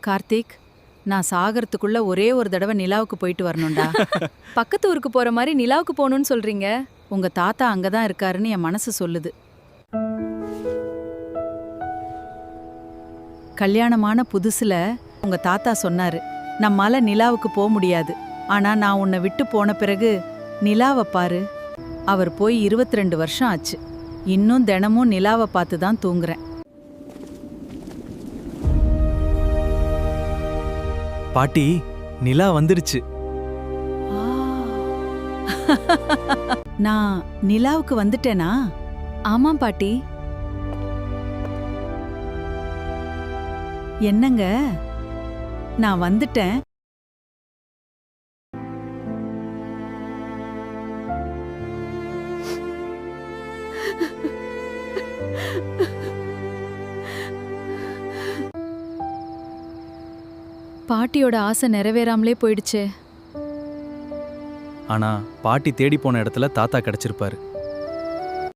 கார்த்திக், நான் சாகறதுக்குள்ள ஒரே ஒரு தடவை நிலாவுக்கு போயிட்டு வரணும்டா. பக்கத்து ஊருக்கு போற மாதிரி நிலாவுக்கு போகணும்னு சொல்றீங்க. உங்க தாத்தா அங்கதான் இருக்காருன்னு என் மனசு சொல்லுது. கல்யாணமான புதுசுல உங்க தாத்தா சொன்னாரு, நம்மால நிலாவுக்கு போக முடியாது, ஆனா நான் உன்னை விட்டு போன பிறகு நிலாவை பாரு. அவர் போய் 22 வருஷம் ஆச்சு. இன்னும் தினமும் நிலாவை பார்த்து தான் தூங்குறேன். பாட்டி, நிலா வந்துருச்சு. நான் நிலாவுக்கு வந்துட்டேனா? ஆமாம் பாட்டி. என்னங்க, நான் வந்துட்டேன். பாட்டியோட ஆசை நிறைவேறாமலே போயிடுச்சே. ஆனா பாட்டி தேடி போன இடத்துல தாத்தா கிடைச்சிருப்பாரு.